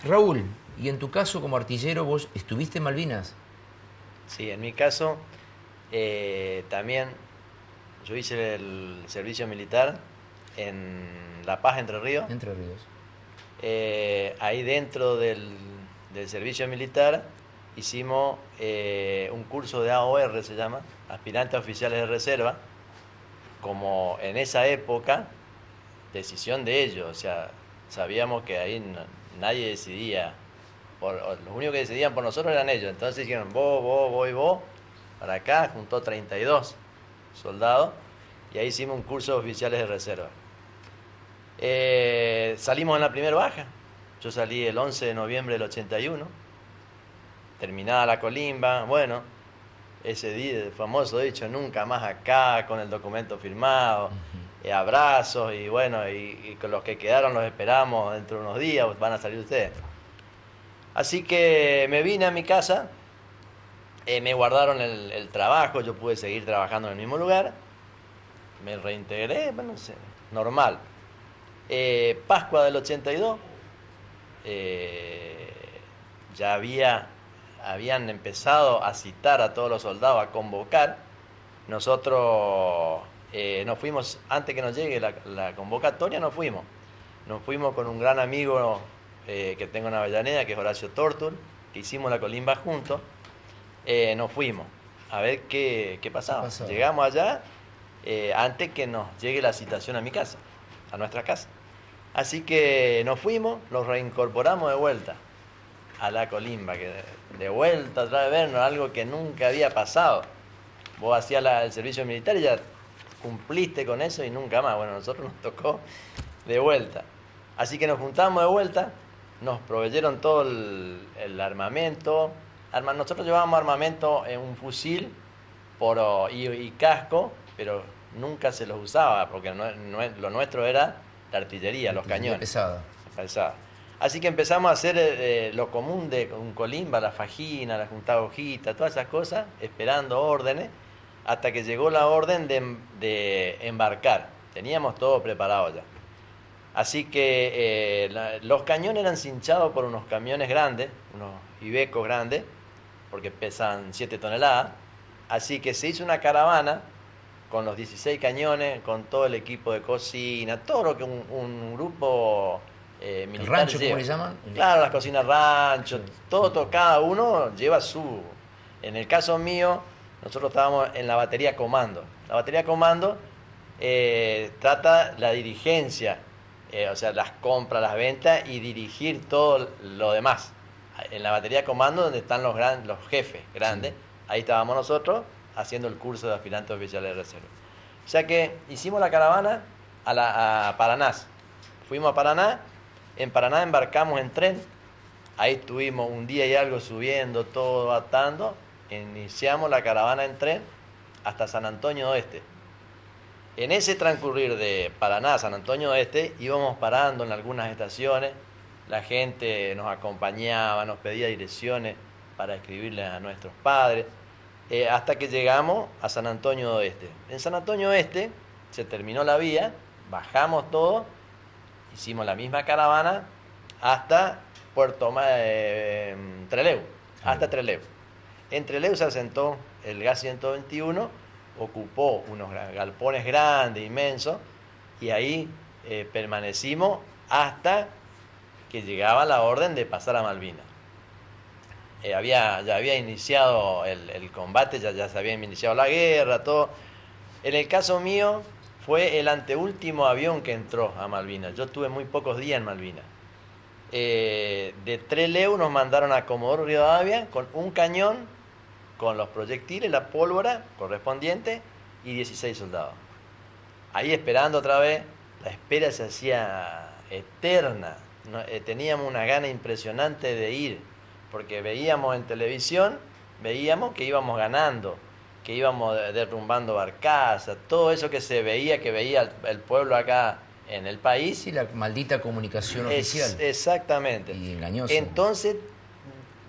Raúl, y en tu caso como artillero, ¿vos estuviste en Malvinas? Sí, en mi caso también yo hice el servicio militar en La Paz, Entre Ríos. Entre Ríos. Ahí dentro del servicio militar hicimos un curso de AOR, se llama, aspirantes oficiales de reserva, como en esa época, decisión de ellos, o sea, sabíamos que ahí nadie decidía, los únicos que decidían por nosotros eran ellos, entonces dijeron vos y vos, para acá, juntó 32 soldados, y ahí hicimos un curso de oficiales de reserva. Salimos en la primera baja, yo salí el 11 de noviembre del 81, terminada la colimba, bueno, ese día, el famoso dicho, nunca más acá, con el documento firmado, abrazos y bueno, y con los que quedaron los esperamos dentro de unos días, van a salir ustedes. Así que me vine a mi casa, me guardaron el trabajo, yo pude seguir trabajando en el mismo lugar, me reintegré, bueno, no sé, normal. Pascua del 82, eh, ya habían empezado a citar a todos los soldados, a convocar. Nosotros nos fuimos, antes que nos llegue la convocatoria, nos fuimos con un gran amigo que tengo en Avellaneda, que es Horacio Tortul, que hicimos la colimba juntos. Nos fuimos a ver qué pasaba. Llegamos allá antes que nos llegue la citación a mi casa, a nuestra casa. Así que nos fuimos, nos reincorporamos de vuelta a la colimba, que de vuelta otra vez vernos, algo que nunca había pasado. Vos hacías el servicio militar y ya cumpliste con eso y nunca más. Bueno, a nosotros nos tocó de vuelta. Así que nos juntamos de vuelta, nos proveyeron todo el armamento. Nosotros llevábamos armamento en un fusil y casco, pero nunca se los usaba, porque lo nuestro era la artillería, los cañones. Pesada. Así que empezamos a hacer lo común de un colimba, la fajina, la juntada hojita, todas esas cosas, esperando órdenes, hasta que llegó la orden de embarcar. Teníamos todo preparado ya. Así que los cañones eran cinchados por unos camiones grandes, unos Iveco grandes, porque pesan 7 toneladas. Así que se hizo una caravana con los 16 cañones, con todo el equipo de cocina, todo lo que un grupo militar ¿El rancho, lleva. cómo le llaman? Claro, las cocinas rancho, Sí. todo, cada uno lleva su... En el caso mío, nosotros estábamos en la batería comando. La batería comando trata la dirigencia, o sea, las compras, las ventas y dirigir todo lo demás. En la batería comando, donde están los jefes grandes, sí. Ahí estábamos nosotros haciendo el curso de aspirantes oficiales de reserva. O sea que hicimos la caravana a Paraná. Fuimos a Paraná, en Paraná embarcamos en tren, ahí estuvimos un día y algo subiendo, todo atando, iniciamos la caravana en tren hasta San Antonio Oeste. En ese transcurrir de Paraná a San Antonio Oeste íbamos parando en algunas estaciones, la gente nos acompañaba, nos pedía direcciones para escribirles a nuestros padres, hasta que llegamos a San Antonio Oeste. En San Antonio Oeste se terminó la vía, bajamos todo, hicimos la misma caravana hasta Trelew, hasta Trelew. En Trelew se asentó el GAS 121, ocupó unos galpones grandes, inmensos, y ahí permanecimos hasta que llegaba la orden de pasar a Malvinas. Ya había iniciado el combate, ya se había iniciado la guerra, todo. En el caso mío, fue el anteúltimo avión que entró a Malvinas. Yo tuve muy pocos días en Malvinas. De Trelew nos mandaron a Comodoro Rivadavia con un cañón, con los proyectiles, la pólvora correspondiente y 16 soldados. Ahí esperando otra vez, la espera se hacía eterna. Teníamos una gana impresionante de ir, porque veíamos en televisión, veíamos que íbamos ganando, que íbamos derrumbando barcazas, todo eso que veía el pueblo acá en el país. Sí, la maldita comunicación oficial. Exactamente. Y engañosa. Entonces,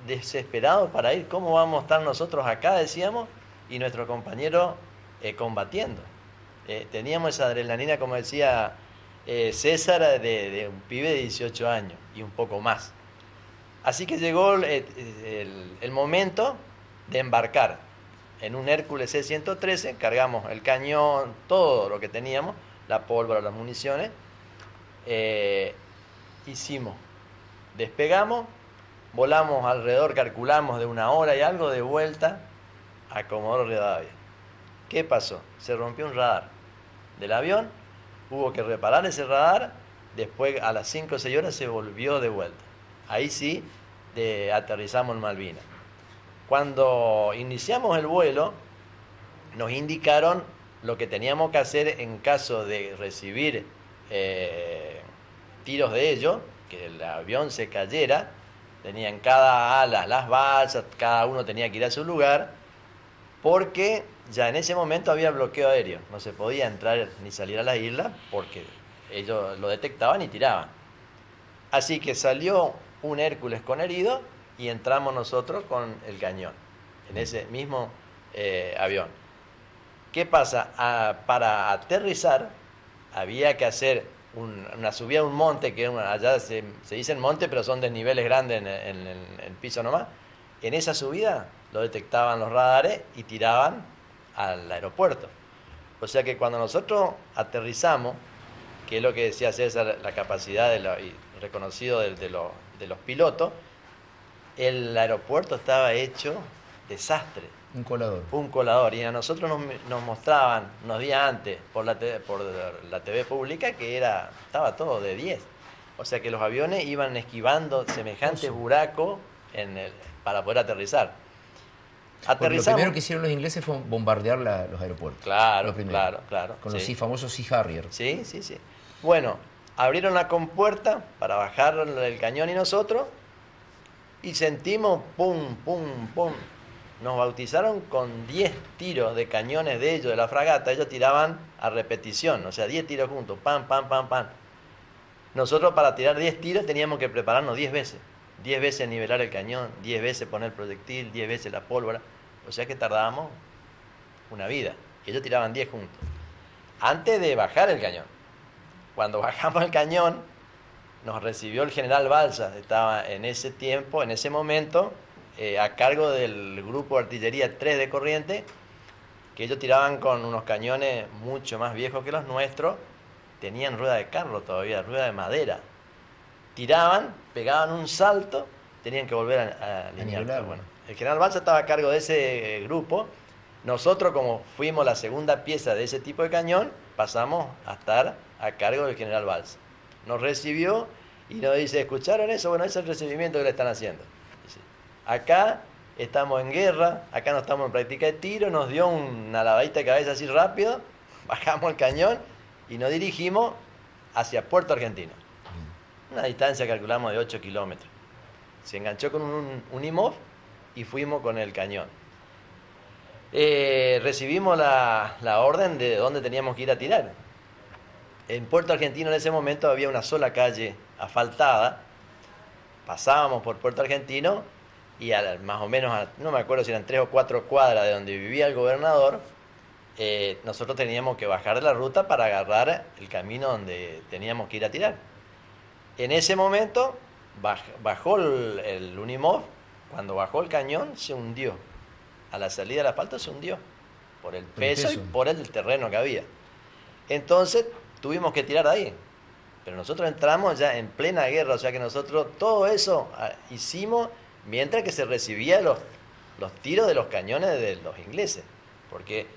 desesperados para ir, ¿cómo vamos a estar nosotros acá, decíamos, y nuestro compañero combatiendo? Teníamos esa adrenalina, como decía César, de un pibe de 18 años y un poco más. Así que llegó el momento de embarcar. En un Hércules C-113 cargamos el cañón, todo lo que teníamos, la pólvora, las municiones. Hicimos, despegamos, volamos alrededor, calculamos de 1 hora y algo de vuelta a Comodoro Rivadavia. ¿Qué pasó? Se rompió un radar del avión, hubo que reparar ese radar, después a las 5 o 6 horas se volvió de vuelta. Ahí sí, aterrizamos en Malvinas. Cuando iniciamos el vuelo, nos indicaron lo que teníamos que hacer en caso de recibir tiros de ellos, que el avión se cayera. Tenían cada ala las balsas, cada uno tenía que ir a su lugar, porque ya en ese momento había bloqueo aéreo, no se podía entrar ni salir a la isla porque ellos lo detectaban y tiraban. Así que salió un Hércules con herido y entramos nosotros con el cañón, en ese mismo avión. ¿Qué pasa? Para aterrizar había que hacer una subida a un monte, que allá se dicen monte, pero son desniveles grandes en el piso nomás. En esa subida lo detectaban los radares y tiraban al aeropuerto. O sea que cuando nosotros aterrizamos, que es lo que decía César, la capacidad reconocido de los pilotos, el aeropuerto estaba hecho desastre. Un colador. Un colador. Y a nosotros nos mostraban unos días antes por la TV pública que estaba todo de 10. O sea que los aviones iban esquivando semejantes buracos para poder aterrizar. Porque lo primero que hicieron los ingleses fue bombardear los aeropuertos. Claro. Con los famosos Sea Harrier. Sí. Bueno, abrieron la compuerta para bajar el cañón y nosotros, y sentimos pum, pum, pum. Nos bautizaron con 10 tiros de cañones de ellos, de la fragata. Ellos tiraban a repetición, o sea, 10 tiros juntos, pam, pam, pam, pam. Nosotros para tirar 10 tiros teníamos que prepararnos 10 veces. 10 veces nivelar el cañón, 10 veces poner el proyectil, 10 veces la pólvora. O sea que tardábamos una vida. Ellos tiraban 10 juntos. Antes de bajar el cañón. Cuando bajamos el cañón, nos recibió el general Balsas. Estaba en ese tiempo, en ese momento, a cargo del grupo de artillería 3 de Corrientes, que ellos tiraban con unos cañones mucho más viejos que los nuestros. Tenían rueda de carro todavía, rueda de madera. Tiraban, pegaban un salto, tenían que volver a alinear. Bueno, el general Balsa estaba a cargo de ese grupo. Nosotros, como fuimos la segunda pieza de ese tipo de cañón, pasamos a estar a cargo del general Balsa. Nos recibió y nos dice, ¿escucharon eso? Bueno, ese es el recibimiento que le están haciendo. Dice, acá estamos en guerra, acá no estamos en práctica de tiro. Nos dio una lavadita de cabeza así rápido, bajamos el cañón y nos dirigimos hacia Puerto Argentino. Una distancia calculamos de 8 kilómetros. Se enganchó con un IMOV y fuimos con el cañón. Recibimos la orden de dónde teníamos que ir a tirar. En Puerto Argentino en ese momento había una sola calle asfaltada. Pasábamos por Puerto Argentino y más o menos, no me acuerdo si eran 3 o 4 cuadras de donde vivía el gobernador, nosotros teníamos que bajar de la ruta para agarrar el camino donde teníamos que ir a tirar. En ese momento bajó el Unimog. Cuando bajó el cañón se hundió. A la salida del asfalto se hundió por el peso y por el terreno que había. Entonces tuvimos que tirar ahí. Pero nosotros entramos ya en plena guerra, o sea que nosotros todo eso hicimos mientras que se recibían los tiros de los cañones de los ingleses. Porque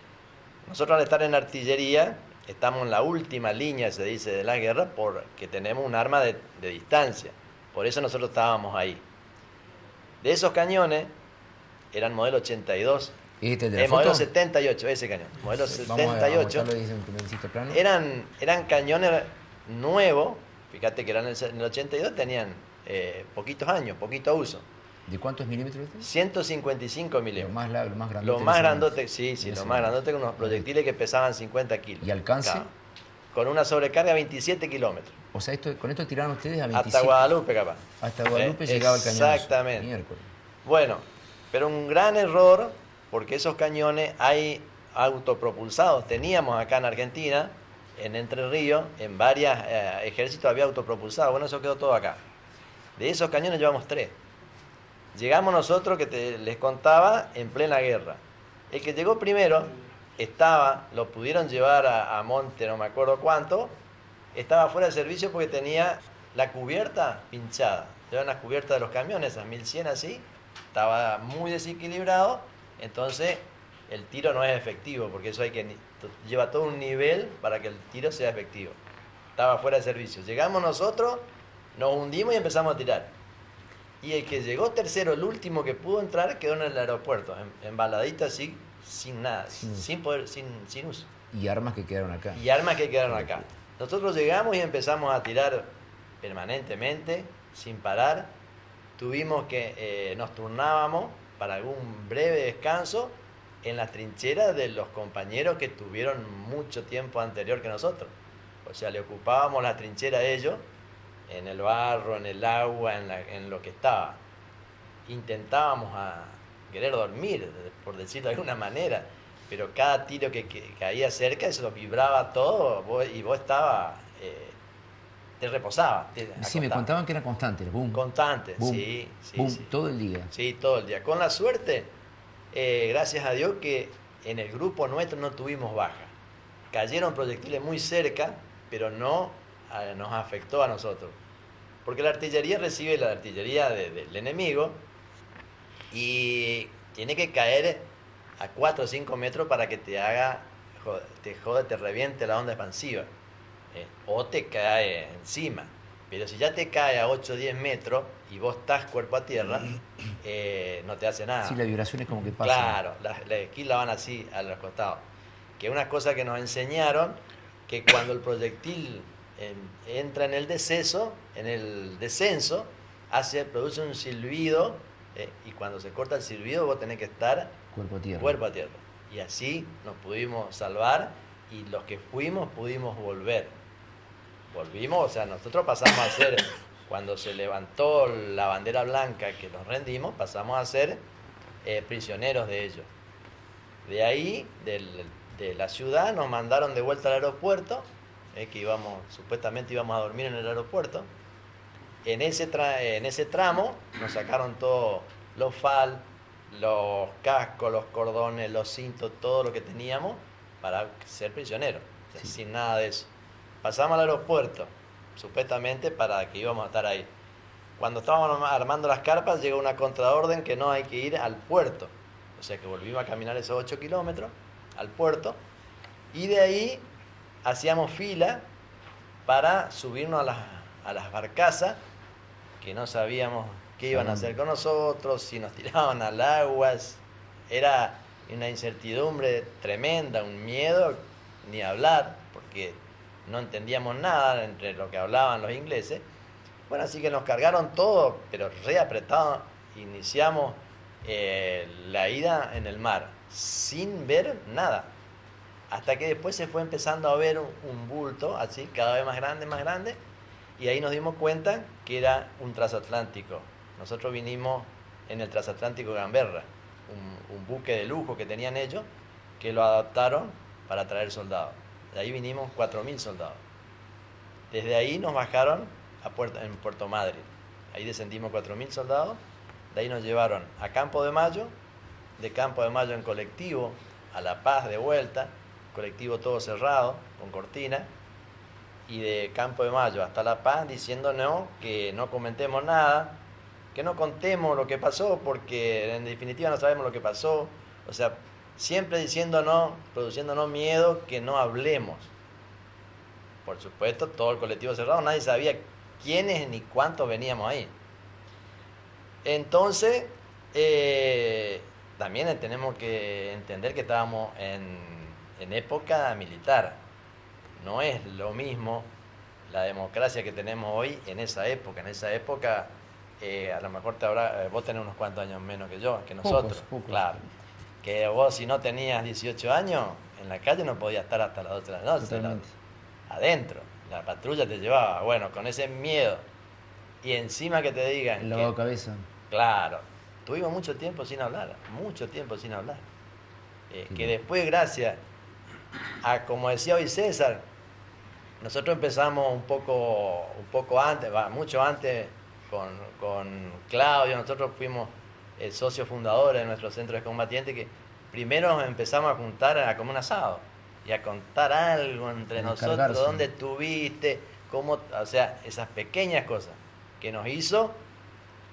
nosotros al estar en artillería estamos en la última línea, se dice, de la guerra, porque tenemos un arma de distancia. Por eso nosotros estábamos ahí. De esos cañones, eran modelo 82. ¿Y este de la modelo foto? 78, ese cañón. Modelo Vamos 78. Eran cañones nuevos. Fíjate que en el 82 tenían poquitos años, poquito uso. ¿De cuántos milímetros este? 155 milímetros. Lo más grandote. Lo más grandote, sí, lo más grandote, con unos proyectiles que pesaban 50 kilos. ¿Y alcance? Claro. Con una sobrecarga de 27 kilómetros. O sea, con esto tiraron ustedes a 27. Hasta Guadalupe, capaz. Hasta Guadalupe llegaba el cañón. Exactamente. Miércoles. Bueno, pero un gran error, porque esos cañones hay autopropulsados. Teníamos acá en Argentina, en Entre Ríos, en varios ejércitos había autopropulsados. Bueno, eso quedó todo acá. De esos cañones llevamos 3. Llegamos nosotros, les contaba, en plena guerra. El que llegó primero lo pudieron llevar a monte, no me acuerdo cuánto, estaba fuera de servicio porque tenía la cubierta pinchada. Llevan las cubiertas de los camiones, esas 1100 así, estaba muy desequilibrado, entonces el tiro no es efectivo, porque eso lleva todo un nivel para que el tiro sea efectivo. Estaba fuera de servicio. Llegamos nosotros, nos hundimos y empezamos a tirar. Y el que llegó tercero, el último que pudo entrar, quedó en el aeropuerto, embaladito así, sin nada, sin uso. Y armas que quedaron acá. Y armas que quedaron acá. Nosotros llegamos y empezamos a tirar permanentemente, sin parar. Tuvimos que, nos turnábamos para algún breve descanso en las trincheras de los compañeros que tuvieron mucho tiempo anterior que nosotros. O sea, le ocupábamos la trinchera a ellos, en el barro, en el agua, en lo que estaba. Intentábamos querer dormir, por decirlo de alguna manera, pero cada tiro que caía cerca, eso lo vibraba todo, y vos estabas, te reposabas. Sí, me contaban que era constante, el boom. Constante, boom, sí, boom, sí. Todo el día. Sí, todo el día. Con la suerte, gracias a Dios que en el grupo nuestro no tuvimos baja. Cayeron proyectiles muy cerca, pero no nos afectó a nosotros. Porque la artillería recibe la artillería del enemigo y tiene que caer a 4 o 5 metros para que te reviente la onda expansiva. O te cae encima. Pero si ya te cae a 8 o 10 metros y vos estás cuerpo a tierra, no te hace nada. Sí, la vibración es como que pasa. Claro, las esquilas van así a los costados. Que una cosa que nos enseñaron, que cuando el proyectil entra en el descenso, produce un silbido, y cuando se corta el silbido vos tenés que estar cuerpo a tierra. Y así nos pudimos salvar, y los que fuimos pudimos volver. Volvimos, o sea, nosotros pasamos a ser, cuando se levantó la bandera blanca que nos rendimos, pasamos a ser prisioneros de ellos. De ahí, de la ciudad, nos mandaron de vuelta al aeropuerto, que supuestamente íbamos a dormir en el aeropuerto. En ese tramo nos sacaron todos los FAL, los cascos, los cordones, los cintos, todo lo que teníamos para ser prisioneros, o sea, sin nada de eso. Pasamos al aeropuerto, supuestamente para que íbamos a estar ahí. Cuando estábamos armando las carpas, llegó una contraorden que no hay que ir al puerto. O sea que volvimos a caminar esos 8 kilómetros al puerto, y de ahí hacíamos fila para subirnos a las barcazas, que no sabíamos qué iban a hacer con nosotros, si nos tiraban al agua. Era una incertidumbre tremenda, un miedo, ni hablar, porque no entendíamos nada entre lo que hablaban los ingleses. Bueno, así que nos cargaron todo, pero re apretado. Iniciamos la ida en el mar, sin ver nada. Hasta que después se fue empezando a ver un bulto, así, cada vez más grande, y ahí nos dimos cuenta que era un transatlántico. Nosotros vinimos en el transatlántico Gamberra, un buque de lujo que tenían ellos, que lo adaptaron para traer soldados. De ahí vinimos 4.000 soldados. Desde ahí nos bajaron en Puerto Madryn. Ahí descendimos 4.000 soldados. De ahí nos llevaron a Campo de Mayo, de Campo de Mayo en colectivo a La Paz de vuelta, colectivo todo cerrado, con cortina, y de Campo de Mayo hasta La Paz diciéndonos que no comentemos nada, que no contemos lo que pasó, porque en definitiva no sabemos lo que pasó. O sea, siempre diciéndonos, produciéndonos miedo, que no hablemos. Por supuesto, todo el colectivo cerrado, nadie sabía quiénes ni cuántos veníamos ahí. Entonces, también tenemos que entender que estábamos en época militar. No es lo mismo la democracia que tenemos hoy en esa época. En esa época, a lo mejor vos tenés unos cuantos años menos que yo, que nosotros. Pocos. Claro. Que vos, si no tenías 18 años, en la calle no podías estar hasta las 8 de la noche. Adentro. La patrulla te llevaba. Bueno, con ese miedo. Y encima que te digan... El lavado de cabeza. Claro. Tuvimos mucho tiempo sin hablar. Que después, gracias a, como decía hoy César, nosotros empezamos un poco antes, mucho antes, con Claudio. Nosotros fuimos socios fundadores de nuestro centro de combatientes, que primero nos empezamos a juntar a comer un asado y a contar algo entre nosotros, dónde estuviste, cómo, o sea, esas pequeñas cosas que nos hizo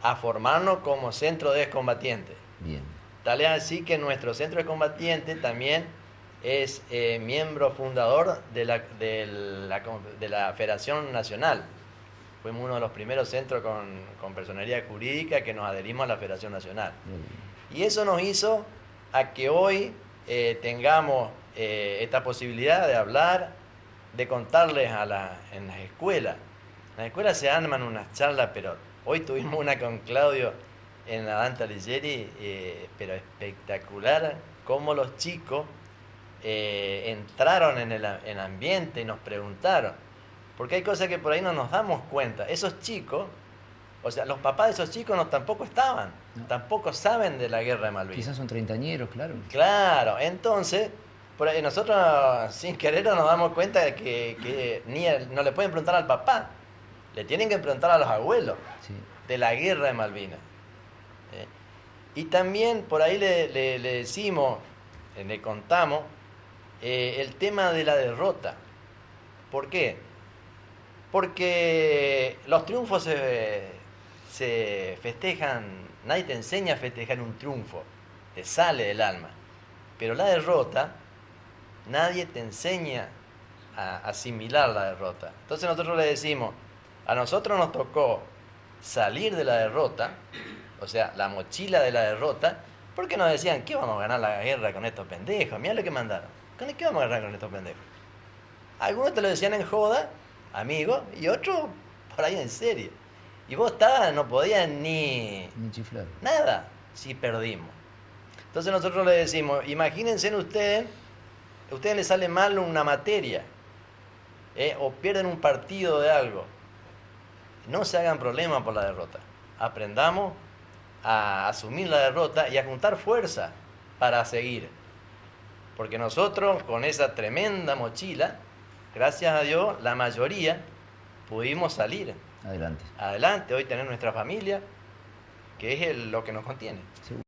a formarnos como centro de excombatientes. Bien. Tal es así que nuestro centro de combatientes también es miembro fundador de la Federación Nacional. Fuimos uno de los primeros centros con personería jurídica que nos adherimos a la Federación Nacional. Y eso nos hizo a que hoy tengamos esta posibilidad de hablar, de contarles en las escuelas. En las escuelas se arman unas charlas, pero hoy tuvimos una con Claudio en la Dante Alighieri, pero espectacular, cómo los chicos entraron en el ambiente y nos preguntaron. Porque hay cosas que por ahí no nos damos cuenta. Esos chicos, o sea, los papás de esos chicos tampoco estaban, tampoco saben de la guerra de Malvinas. Quizás son treintañeros, claro. Claro, entonces, por ahí nosotros sin querer nos damos cuenta de que no le pueden preguntar al papá, le tienen que preguntar a los abuelos de la guerra de Malvinas. Y también por ahí le decimos, le contamos el tema de la derrota. ¿Por qué? Porque los triunfos se festejan, nadie te enseña a festejar un triunfo, te sale del alma. Pero la derrota, nadie te enseña a asimilar la derrota. Entonces nosotros le decimos, a nosotros nos tocó salir de la derrota, o sea, la mochila de la derrota, porque nos decían, ¿qué vamos a ganar la guerra con estos pendejos? Mirá lo que mandaron. ¿Qué vamos a ganar con estos pendejos? Algunos te lo decían en joda, amigos, y otros por ahí en serio. Y vos no podías ni chiflar. Nada, si perdimos. Entonces nosotros le decimos, imagínense ustedes les sale mal una materia, o pierden un partido de algo. No se hagan problema por la derrota. Aprendamos a asumir la derrota y a juntar fuerza para seguir. Porque nosotros, con esa tremenda mochila, gracias a Dios, la mayoría pudimos salir adelante. Hoy tener nuestra familia, que es lo que nos contiene. Seguro.